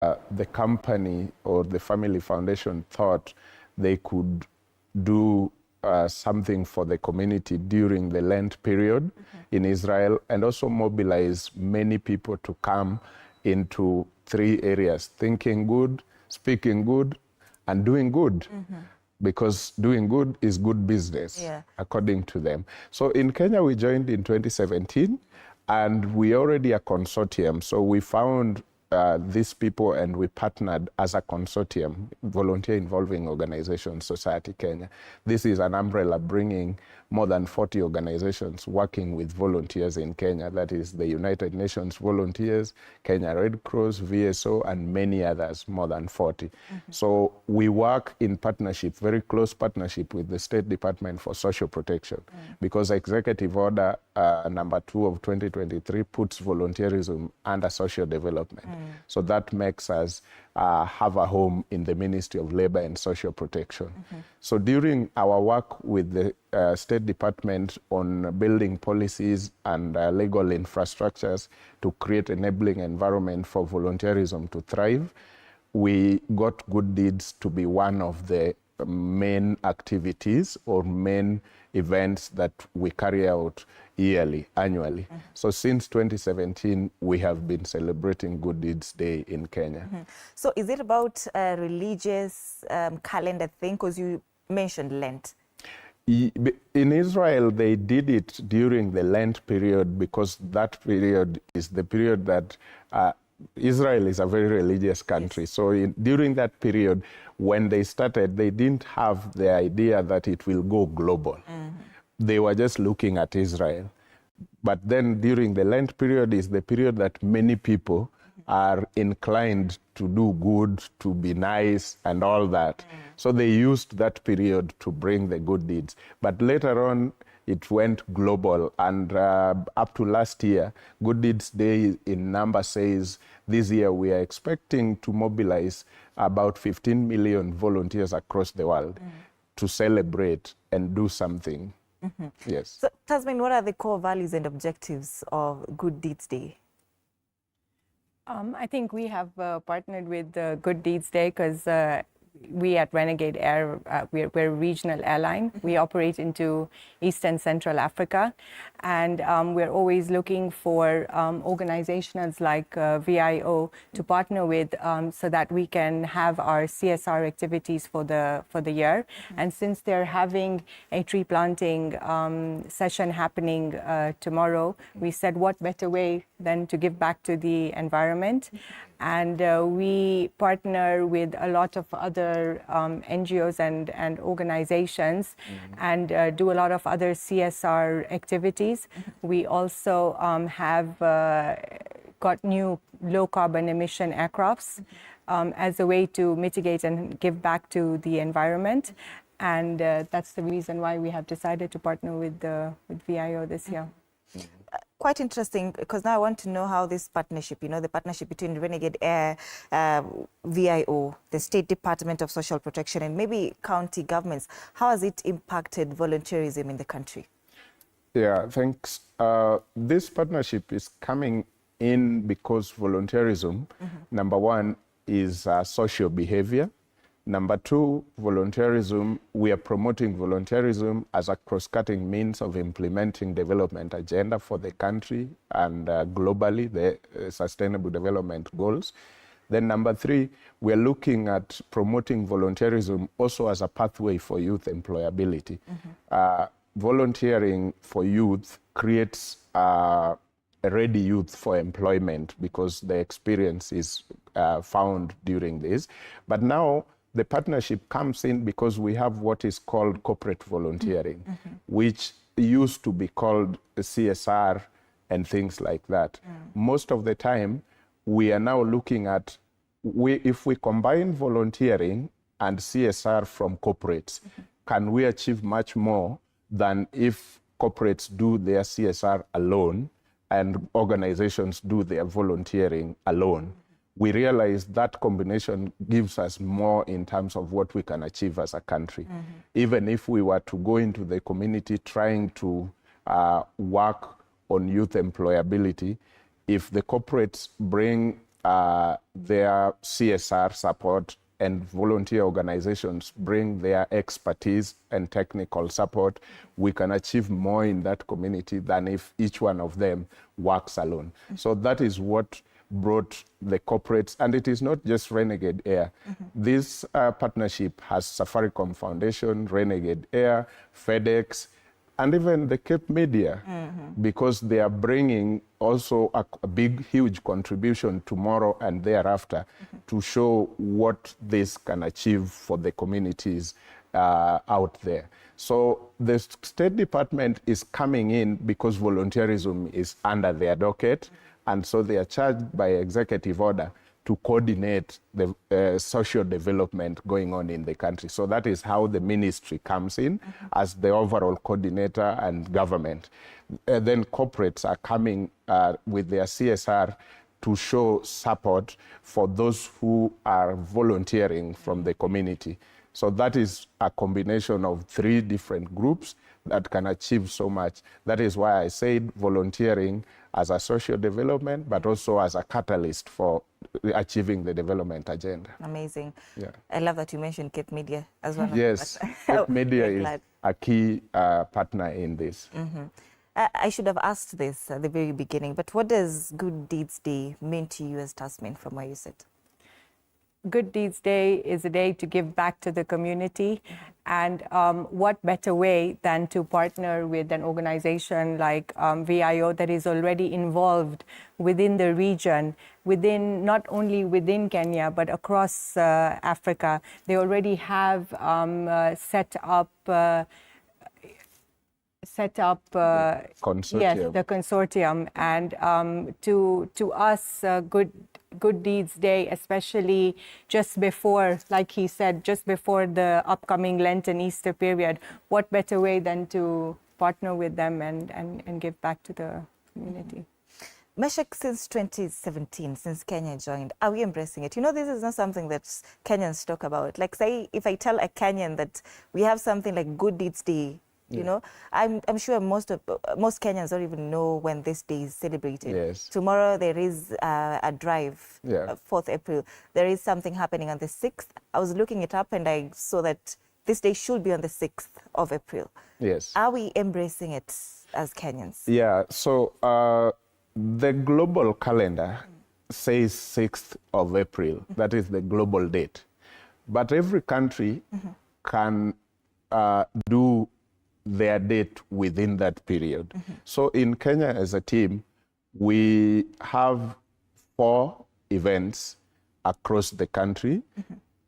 the company or the family foundation thought they could do something for the community during the Lent period in Israel, and also mobilize many people to come into three areas: thinking good, speaking good, and doing good. Because doing good is good business, according to them. So in Kenya, we joined in 2017, and we already a consortium. So we found these people and we partnered as a consortium, Volunteer Involving Organizations Society Kenya. This is an umbrella bringing more than 40 organizations working with volunteers in Kenya. That is the United Nations Volunteers, Kenya Red Cross, VSO, and many others, more than 40. So we work in partnership, very close partnership with the State Department for Social Protection, because Executive Order number 2 of 2023 puts volunteerism under social development. So that makes us have a home in the Ministry of Labor and Social Protection. So during our work with the State Department on building policies and legal infrastructures to create enabling environment for volunteerism to thrive, we got good deeds to be one of the main activities or main events that we carry out annually. So since 2017, we have been celebrating Good Deeds Day in Kenya. So is it about a religious calendar thing? Because you mentioned Lent. In Israel, they did it during the Lent period because that period is the period that Israel is a very religious country. So during that period, when they started, they didn't have the idea that it will go global. They were just looking at Israel. But then during the Lent period is the period that many people are inclined to do good, to be nice, and all that. So they used that period to bring the good deeds. But later on, it went global, and up to last year, Good Deeds Day in number says this year we are expecting to mobilize about 15 million volunteers across the world to celebrate and do something. Yes. So, Tasmin, what are the core values and objectives of Good Deeds Day? I think we have partnered with Good Deeds Day because we at Renegade Air, we're a regional airline. We operate into East and Central Africa, and we're always looking for organizations like VIO to partner with so that we can have our CSR activities for the year. And since they're having a tree planting session happening tomorrow, we said what better way than to give back to the environment. And we partner with a lot of other NGOs and organizations and do a lot of other CSR activities. We also have got new low carbon emission aircrafts as a way to mitigate and give back to the environment. And that's the reason why we have decided to partner with VIO this year. Quite interesting, because now I want to know how this partnership, the partnership between Renegade Air, VIO, the State Department of Social Protection, and maybe county governments, how has it impacted volunteerism in the country? Yeah, thanks. This partnership is coming in because volunteerism, number one, is social behavior. Number two, volunteerism, we are promoting volunteerism as a cross-cutting means of implementing development agenda for the country and globally, the Sustainable Development Goals. Then number three, we're looking at promoting volunteerism also as a pathway for youth employability. Volunteering for youth creates a ready youth for employment because the experience is found during this. But now, the partnership comes in because we have what is called corporate volunteering, which used to be called CSR and things like that. Most of the time, we are now looking at, if we combine volunteering and CSR from corporates, can we achieve much more than if corporates do their CSR alone and organizations do their volunteering alone? We realize that combination gives us more in terms of what we can achieve as a country. Even if we were to go into the community trying to work on youth employability, if the corporates bring their CSR support, and volunteer organizations bring their expertise and technical support, we can achieve more in that community than if each one of them works alone. So that is what brought the corporates, and it is not just Renegade Air. This partnership has Safaricom Foundation, Renegade Air, FedEx, and even the Cape Media, because they are bringing also a big, huge contribution tomorrow and thereafter to show what this can achieve for the communities out there. So the State Department is coming in because volunteerism is under their docket, and so they are charged by executive order to coordinate the social development going on in the country. So that is how the ministry comes in as the overall coordinator and government. Then corporates are coming with their CSR to show support for those who are volunteering from the community. So that is a combination of 3 different groups that can achieve so much. That is why I said volunteering as a social development, but also as a catalyst for achieving the development agenda. Amazing. Yeah. I love that you mentioned Cape Media as well. Yes, Cape Media Very is glad. a key partner in this. I should have asked this at the very beginning, but what does Good Deeds Day mean to you as Tasmin from where you sit? Good Deeds Day is a day to give back to the community, and what better way than to partner with an organization like VIO that is already involved within the region, not only within Kenya but across Africa. They already have set up Consortium. yes, the consortium, and to us, Good Deeds Day, especially just before, like he said, just before the upcoming Lent and Easter period, what better way than to partner with them and give back to the community? Meshach, since 2017, since Kenya joined, are we embracing it? You know, this is not something that Kenyans talk about. Like, say, if I tell a Kenyan that we have something like Good Deeds Day, you know, I'm sure most Kenyans don't even know when this day is celebrated. Yes. Tomorrow there is a drive, 4th April. There is something happening on the 6th. I was looking it up and I saw that this day should be on the 6th of April. Yes. Are we embracing it as Kenyans? Yeah, so the global calendar says 6th of April. That is the global date. But every country can do their date within that period. So in Kenya as a team, we have 4 events across the country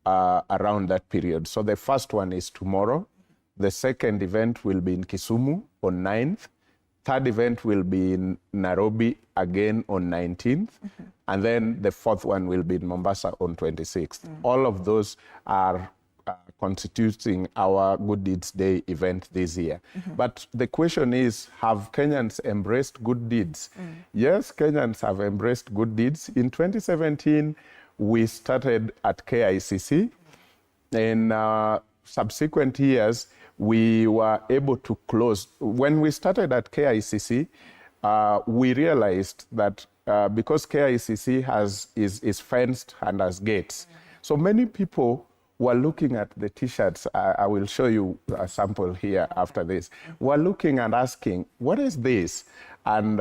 around that period. So the first one is tomorrow. The second event will be in Kisumu on 9th. Third event will be in Nairobi again on 19th. And then the 4th one will be in Mombasa on 26th. All of those are constituting our Good Deeds Day event this year. But the question is, have Kenyans embraced good deeds? Yes, Kenyans have embraced good deeds. In 2017, we started at KICC. In subsequent years, we were able to close. When we started at KICC, we realized that because KICC is fenced and has gates, so many people were looking at the T-shirts. I will show you a sample here after this. We're looking and asking, what is this? And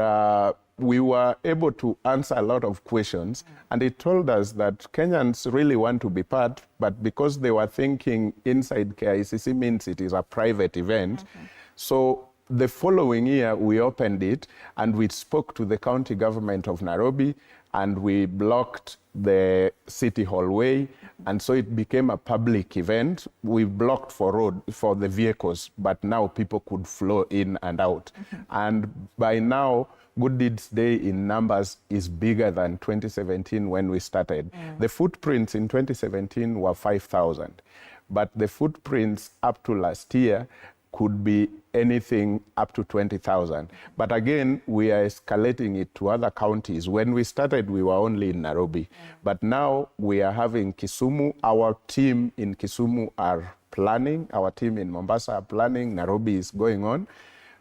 we were able to answer a lot of questions. And it told us that Kenyans really want to be part, but because they were thinking inside KICC means it is a private event. So the following year, we opened it and we spoke to the county government of Nairobi and we blocked the city hallway, and so it became a public event. We blocked for the vehicles, but now people could flow in and out. And by now, Good Deeds Day in numbers is bigger than 2017 when we started. The footprints in 2017 were 5,000, but the footprints up to last year could be anything up to 20,000. But again, we are escalating it to other counties. When we started, we were only in Nairobi. But now we are having Kisumu. Our team in Kisumu are planning. Our team in Mombasa are planning. Nairobi is going on.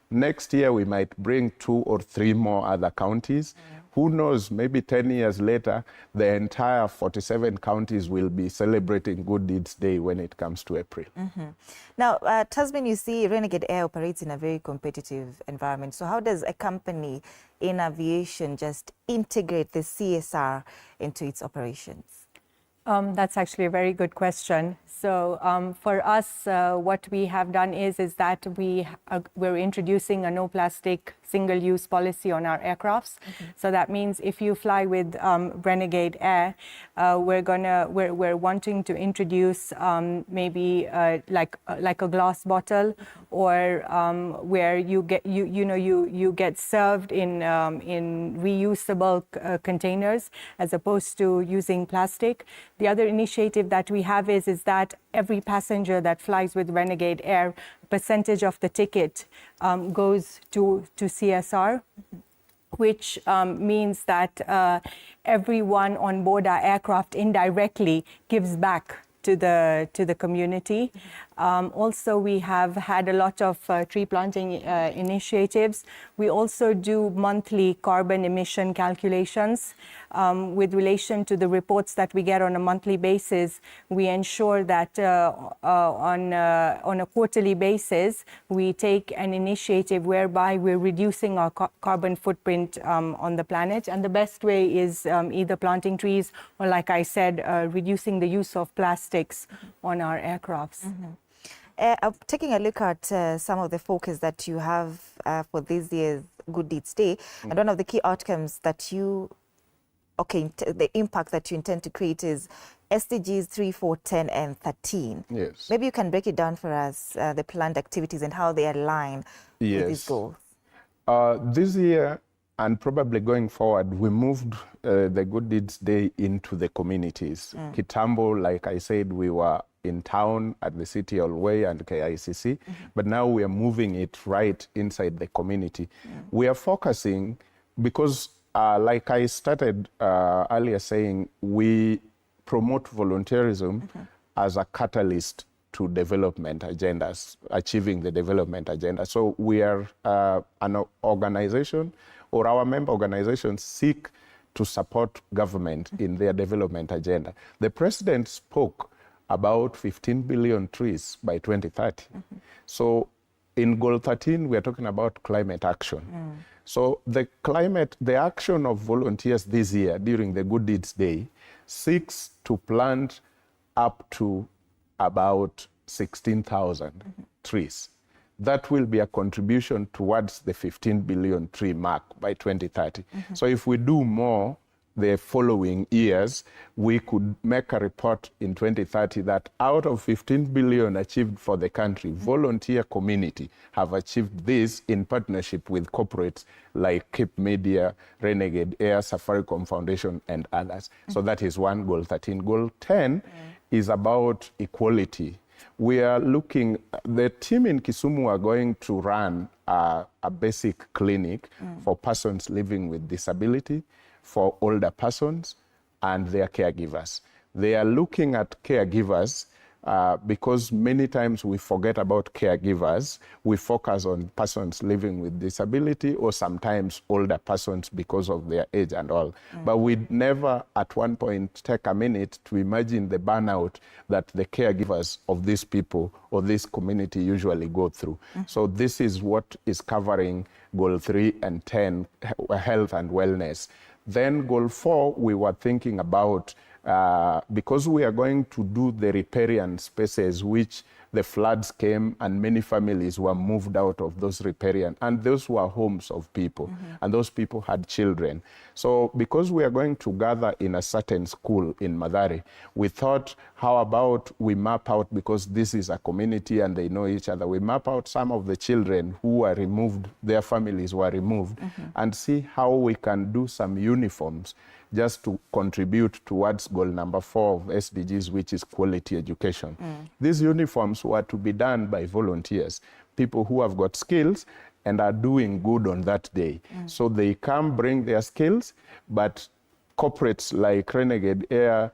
Next year, we might bring 2 or 3 more other counties. Who knows, maybe 10 years later, the entire 47 counties will be celebrating Good Deeds Day when it comes to April. Now, Tasmin, you see, Renegade Air operates in a very competitive environment. So how does a company in aviation just integrate the CSR into its operations? That's actually a very good question. So for us, what we have done is that we're introducing a no plastic single-use policy on our aircrafts. So that means if you fly with Renegade Air, we're wanting to introduce maybe like a glass bottle, or where you get served in reusable containers as opposed to using plastic. The other initiative that we have is that every passenger that flies with Renegade Air, percentage of the ticket goes to CSR, which means that everyone on board our aircraft indirectly gives back to the community. Also, we have had a lot of tree planting initiatives. We also do monthly carbon emission calculations. With relation to the reports that we get on a monthly basis, we ensure that on a quarterly basis, we take an initiative whereby we're reducing our carbon footprint on the planet. And the best way is either planting trees or, like I said, reducing the use of plastics on our aircrafts. Taking a look at some of the focus that you have for this year's Good Deeds Day, and one of the key outcomes that the impact that you intend to create is SDGs 3, 4, 10, and 13. Yes. Maybe you can break it down for us, the planned activities and how they align with these goals. This year, and probably going forward, we moved the Good Deeds Day into the communities. Kitambo, like I said, we were in town at the City Hall Way and KICC, but now we are moving it right inside the community. We are focusing because, like I started earlier saying, we promote volunteerism as a catalyst to development agendas, achieving the development agenda. So we are an organization, or our member organizations seek to support government in their development agenda. The president spoke about 15 billion trees by 2030. So in Goal 13, we are talking about climate action. So the action of volunteers this year during the Good Deeds Day seeks to plant up to about 16,000 trees. That will be a contribution towards the 15 billion tree mark by 2030. So if we do more the following years, we could make a report in 2030 that out of 15 billion achieved for the country, volunteer community have achieved this in partnership with corporates like Cape Media, Renegade Air, Safaricom Foundation, and others. So that is one goal 13. Goal 10 is about equality. We are looking, the team in Kisumu are going to run a basic clinic for persons living with disability, for older persons and their caregivers. They are looking at caregivers because many times we forget about caregivers. We focus on persons living with disability or sometimes older persons because of their age and all. But we never at one point take a minute to imagine the burnout that the caregivers of these people or this community usually go through. So this is what is covering Goal 3 and 10, health and wellness. Then Goal 4, we were thinking about, because we are going to do the riparian spaces, which the floods came and many families were moved out of those riparian, and those were homes of people, and those people had children. So because we are going to gather in a certain school in Mathare, we thought, how about we map out, because this is a community and they know each other, we map out some of the children who were removed, their families were removed, and see how we can do some uniforms just to contribute towards goal number 4 of SDGs, which is quality education. These uniforms were to be done by volunteers, people who have got skills and are doing good on that day. So they come bring their skills, but corporates like Renegade Air,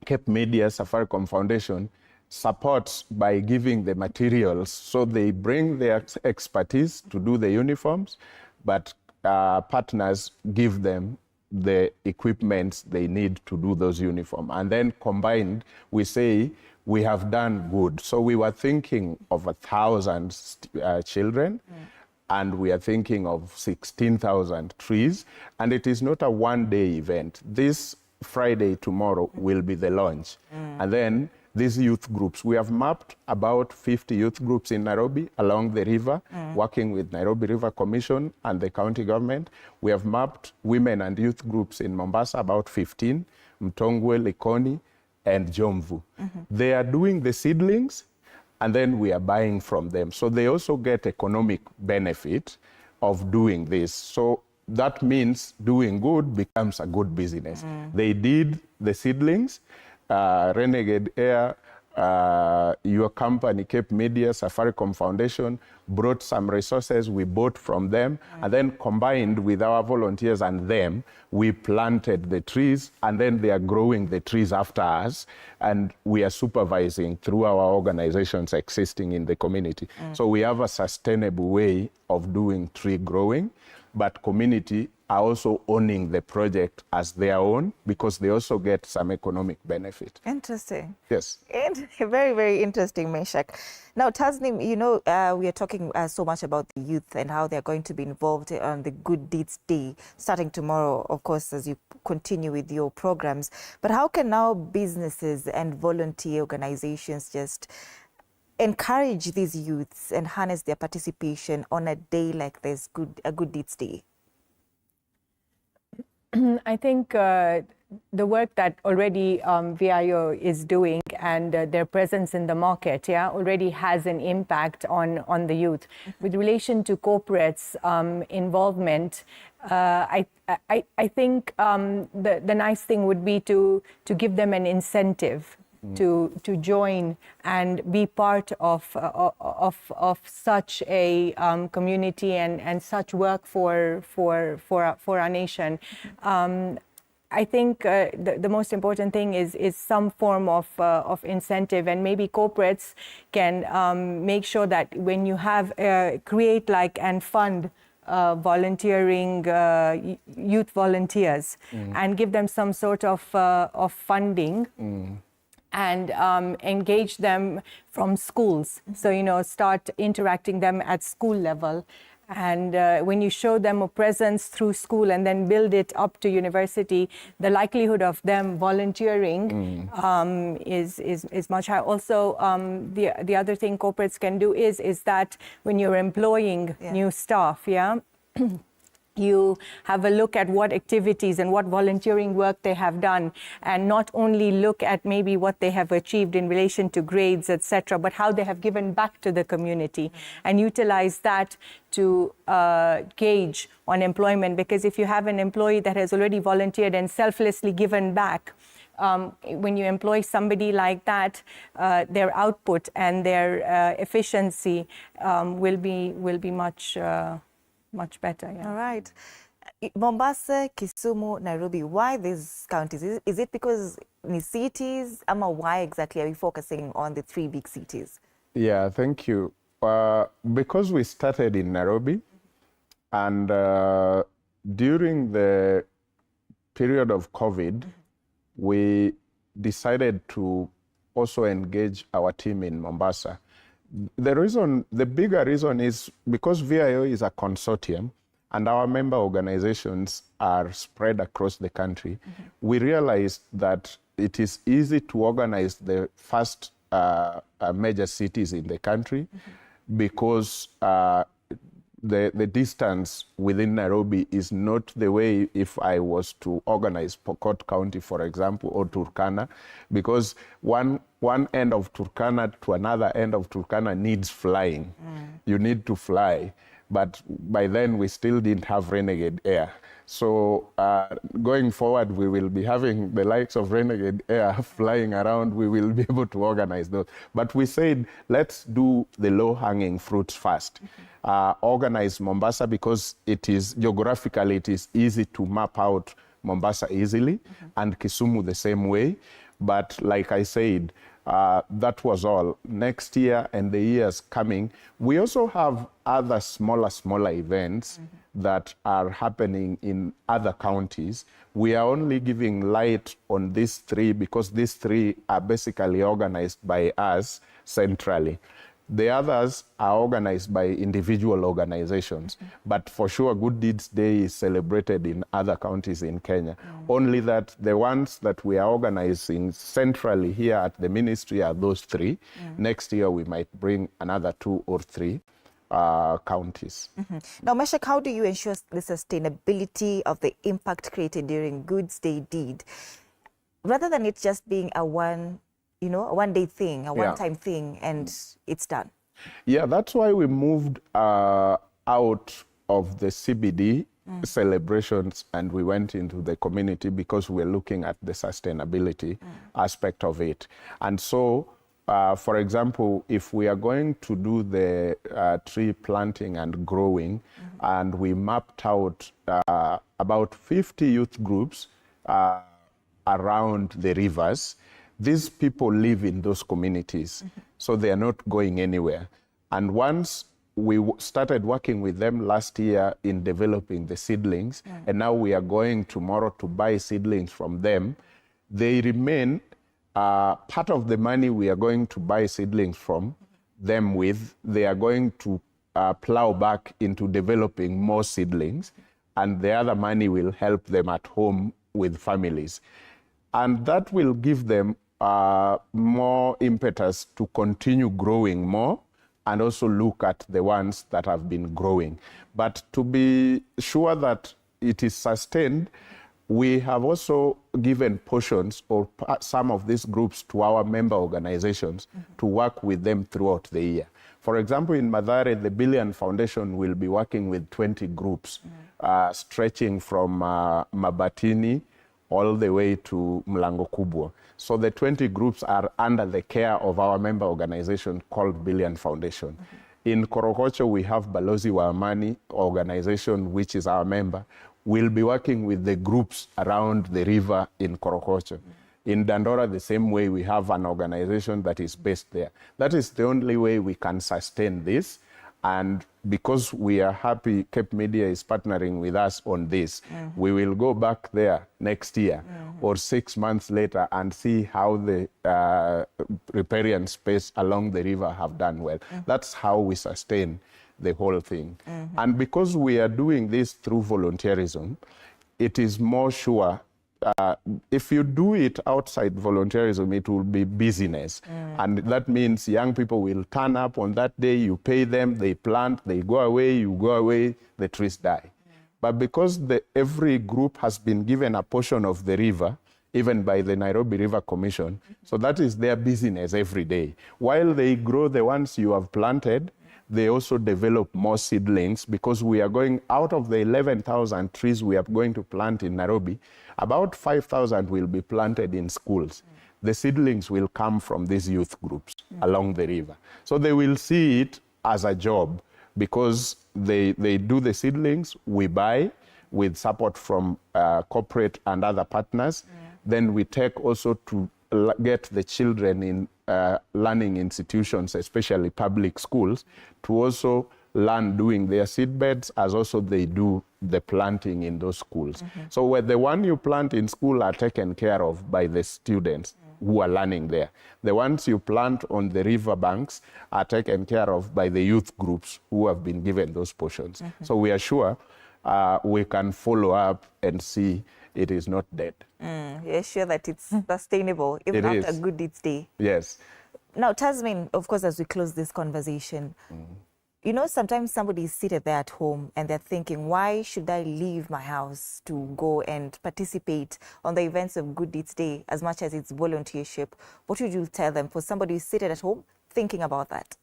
Cape Media, Safaricom Foundation supports by giving the materials. So they bring their expertise to do the uniforms, but partners give them the equipment they need to do those uniforms. And then combined, we say we have done good. So we were thinking of 1,000 children, and we are thinking of 16,000 trees. And it is not a one-day event. This Friday, tomorrow, will be the launch. And then these youth groups, we have mapped about 50 youth groups in Nairobi along the river, working with Nairobi River Commission and the county government. We have mapped women and youth groups in Mombasa, about 15, Mtongwe, Likoni, and Jomvu. They are doing the seedlings, and then we are buying from them. So they also get economic benefit of doing this. So that means doing good becomes a good business. They did the seedlings, Renegade Air, your company, Cape Media, Safaricom Foundation, brought some resources, we bought from them, and then combined with our volunteers and them, we planted the trees, and then they are growing the trees after us, and we are supervising through our organizations existing in the community. So we have a sustainable way of doing tree growing, but community are also owning the project as their own because they also get some economic benefit. Interesting. Yes. And very, very interesting, Meshach. Now, Tasnim, you know, we are talking so much about the youth and how they're going to be involved on the Good Deeds Day, starting tomorrow, of course, as you continue with your programs. But how can now businesses and volunteer organizations just encourage these youths and harness their participation on a day like this, a Good Deeds Day? I think the work that already VIO is doing and their presence in the market, already has an impact on the youth. With relation to corporates' involvement, I think the nice thing would be to give them an incentive to join and be part of such a community and such work for our nation. I think the most important thing is some form of incentive, and maybe corporates can make sure that when you have create and fund volunteering youth volunteers and give them some sort of funding. And engage them from schools. So, start interacting them at school level. And when you show them a presence through school and then build it up to university, the likelihood of them volunteering is much higher. Also, the other thing corporates can do is that when you're employing new staff, you have a look at what activities and what volunteering work they have done, and not only look at maybe what they have achieved in relation to grades, etc., but how they have given back to the community and utilize that to gauge on employment. Because if you have an employee that has already volunteered and selflessly given back, when you employ somebody like that, their output and their efficiency will be much better. All right. Mombasa, Kisumu, Nairobi, why these counties? Is it because the cities? Why exactly are we focusing on the three big cities? Yeah, thank you. Because we started in Nairobi, and during the period of COVID, we decided to also engage our team in Mombasa. The bigger reason is because VIO is a consortium and our member organizations are spread across the country. We realized that it is easy to organize the first major cities in the country because the distance within Nairobi is not the way if I was to organize Pokot County, for example, or Turkana, because one end of Turkana to another end of Turkana needs flying. You need to fly. But by then, we still didn't have Renegade Air. So going forward, we will be having the likes of Renegade Air flying around. We will be able to organize those. But we said, let's do the low-hanging fruits first. Organize Mombasa because it is geographically, it is easy to map out Mombasa easily, and Kisumu the same way. But like I said, That was all. Next year and the years coming, we also have other smaller events that are happening in other counties. We are only giving light on these three because these three are basically organized by us centrally. The others are organized by individual organizations. But for sure, Good Deeds Day is celebrated in other counties in Kenya. Only that the ones that we are organizing centrally here at the ministry are those three. Next year, we might bring another 2 or 3 counties. Now, Meshach, how do you ensure the sustainability of the impact created during Goods Day deed, rather than it just being a one-day thing, a one-time thing, and it's done? Yeah, that's why we moved out of the CBD celebrations and we went into the community because we're looking at the sustainability aspect of it. And so, for example, if we are going to do the tree planting and growing, and we mapped out about 50 youth groups around the rivers, these people live in those communities, so they are not going anywhere. And once we started working with them last year in developing the seedlings, and now we are going tomorrow to buy seedlings from them, they remain. Part of the money we are going to buy seedlings from them with, they are going to plow back into developing more seedlings, and the other money will help them at home with families. And that will give them more impetus to continue growing more and also look at the ones that have been growing. But to be sure that it is sustained, we have also given portions or some of these groups to our member organizations to work with them throughout the year. For example, in Mathare, the Billion Foundation will be working with 20 groups, stretching from Mabatini all the way to Mlango Kubwa. So the 20 groups are under the care of our member organization called Billion Foundation. In Korokocho, we have Balozi wa Amani organization, which is our member. We'll be working with the groups around the river in Korokocho. In Dandora, the same way, we have an organization that is based there. That is the only way we can sustain this. And because we are happy Cape Media is partnering with us on this, we will go back there next year or 6 months later and see how the riparian space along the river have done well. That's how we sustain the whole thing. And because we are doing this through volunteerism, it is more sure. If you do it outside volunteerism, it will be business. And that means young people will turn up on that day, you pay them, they plant, they go away, you go away, the trees die. But because every group has been given a portion of the river, even by the Nairobi River Commission, so that is their business every day. While they grow the ones you have planted, they also develop more seedlings because we are going out of the 11,000 trees we are going to plant in Nairobi, about 5,000 will be planted in schools. The seedlings will come from these youth groups along the river. So they will see it as a job because they do the seedlings, we buy with support from corporate and other partners. Then we take also to get the children in learning institutions, especially public schools, to also learn doing their seed beds as also they do the planting in those schools. So where the one you plant in school are taken care of by the students who are learning there. The ones you plant on the river banks are taken care of by the youth groups who have been given those portions. So we are sure we can follow up and see it is not dead. You're sure that it's sustainable, even after a Good Deeds Day. Yes. Now, Tasmin, of course, as we close this conversation, you know, sometimes somebody is seated there at home and they're thinking, why should I leave my house to go and participate on the events of Good Deeds Day as much as it's volunteership? What would you tell them for somebody who's seated at home thinking about that?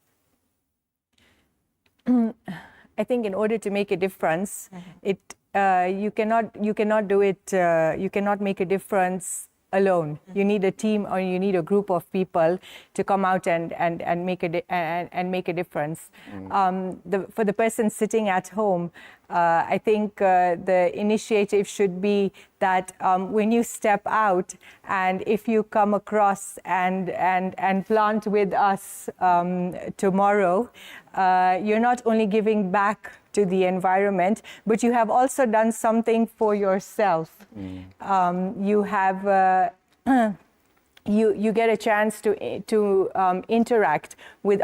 I think in order to make a difference, you cannot do it. You cannot make a difference alone. You need a team or you need a group of people to come out and make a difference. For the person sitting at home, I think the initiative should be that when you step out and if you come across and plant with us tomorrow, you're not only giving back to the environment, but you have also done something for yourself. You have you get a chance to interact with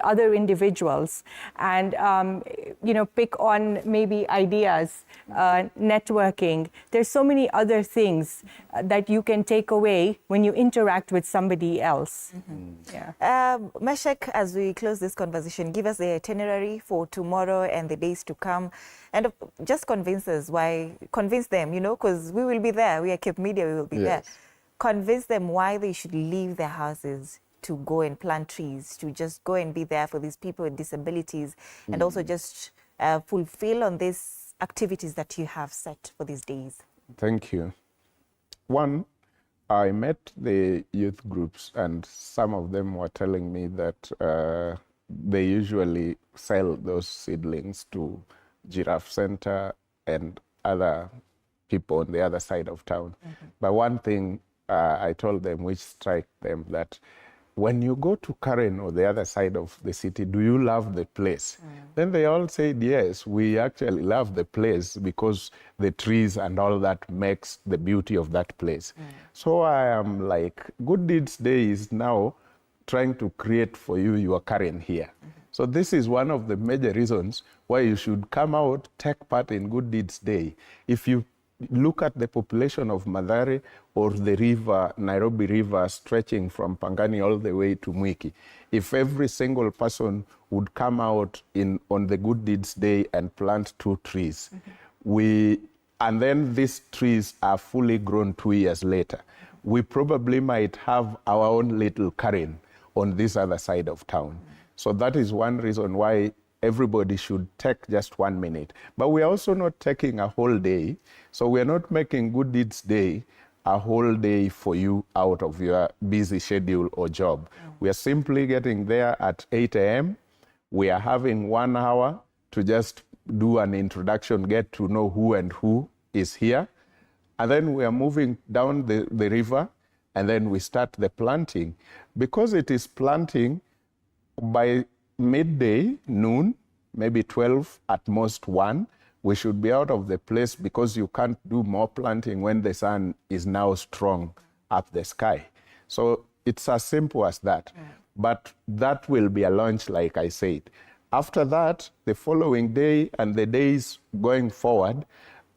other individuals and pick on maybe ideas, networking. There's so many other things that you can take away when you interact with somebody else. Meshek, as we close this conversation, give us the itinerary for tomorrow and the days to come, and just convince them, because we will be there. We are Cape Media, we will be there. Convince them why they should leave their houses to go and plant trees, to just go and be there for these people with disabilities, and also just fulfill on these activities that you have set for these days. Thank you. One, I met the youth groups, and some of them were telling me that they usually sell those seedlings to Giraffe Center and other people on the other side of town. But one thing I told them, which struck them, that when you go to Karen or the other side of the city, do you love the place? Then they all said, yes, we actually love the place because the trees and all that makes the beauty of that place. So I am like, Good Deeds Day is now trying to create for you your Karen here. So this is one of the major reasons why you should come out, take part in Good Deeds Day. If you look at the population of Mathare or the river, Nairobi River, stretching from Pangani all the way to Mwiki, if every single person would come out on the Good Deeds Day and plant 2 trees, and then these trees are fully grown 2 years later, we probably might have our own little Karen on this other side of town. So that is one reason why everybody should take just 1 minute. But we are also not taking a whole day. So we are not making Good Deeds Day a whole day for you out of your busy schedule or job. We are simply getting there at 8 a.m. We are having 1 hour to just do an introduction, get to know who and who is here. And then we are moving down the river, and then we start the planting. Because it is planting by midday, noon, maybe 12, at most 1, we should be out of the place because you can't do more planting when the sun is now strong up the sky. So it's as simple as that. But that will be a launch, like I said. After that, the following day and the days going forward,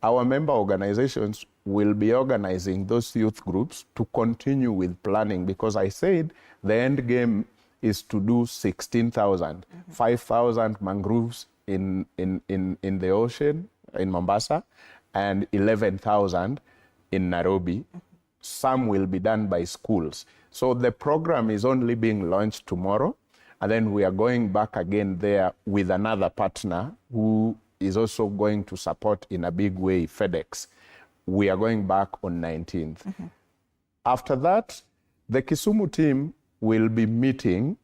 our member organizations will be organizing those youth groups to continue with planning, because I said the end game is to do 16,000, 5,000 mangroves in the ocean, in Mombasa, and 11,000 in Nairobi. Some will be done by schools. So the program is only being launched tomorrow, and then we are going back again there with another partner who is also going to support in a big way, FedEx. We are going back on 19th. After that, the Kisumu team will be meeting.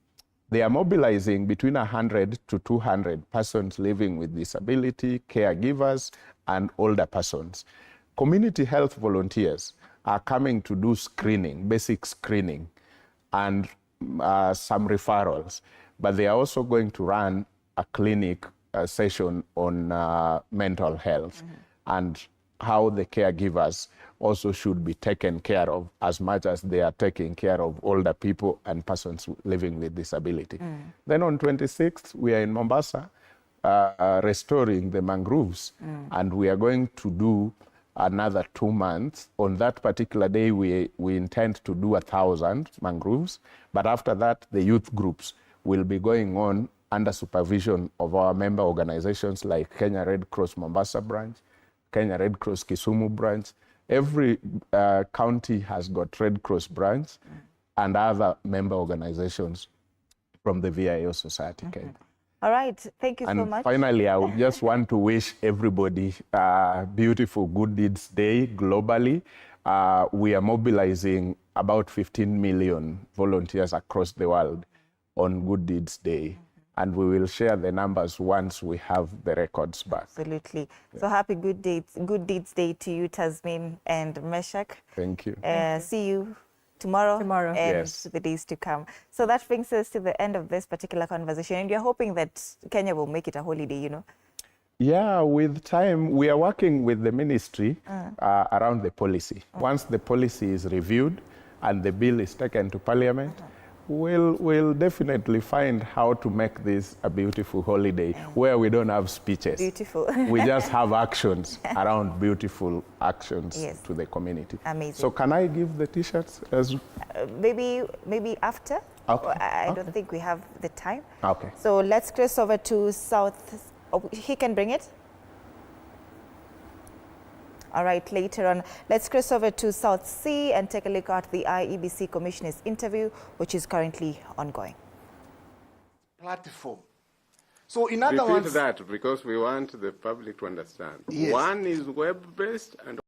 They are mobilizing between 100 to 200 persons living with disability, caregivers, and older persons. Community health volunteers are coming to do screening, basic screening, and some referrals. But they are also going to run a clinic session on mental health and how the caregivers also should be taken care of as much as they are taking care of older people and persons living with disability. Then on 26th, we are in Mombasa restoring the mangroves, and we are going to do another 2 months. On that particular day, we intend to do 1,000 mangroves, but after that, the youth groups will be going on under supervision of our member organizations like Kenya Red Cross Mombasa branch, Kenya Red Cross Kisumu branch. Every county has got Red Cross branch and other member organizations from the VIO Society. All right, thank you so much. And finally, I would just want to wish everybody a beautiful Good Deeds Day globally. We are mobilizing about 15 million volunteers across the world on Good Deeds Day. and we will share the numbers once we have the records back. Absolutely. So happy Good Deeds Day to you, Tasmin and Meshach. Thank you. See you tomorrow and Yes. the days to come. So that brings us to the end of this particular conversation, and you're hoping that Kenya will make it a holiday, you know? Yeah, with time, we are working with the ministry around the policy. Once the policy is reviewed and the bill is taken to Parliament, we'll definitely find how to make this a beautiful holiday where we don't have speeches. Beautiful. We just have actions around beautiful actions Yes. to the community. Amazing. So can I give the T-shirts as? Maybe after. Okay. I don't think we have the time. Okay. So let's cross over to South. Oh, he can bring it. All right, later on, let's cross over to South Sea and take a look at the IEBC Commissioner's interview, which is currently ongoing. Platform. So in other words, that because we want the public to understand. Yes. One is web-based and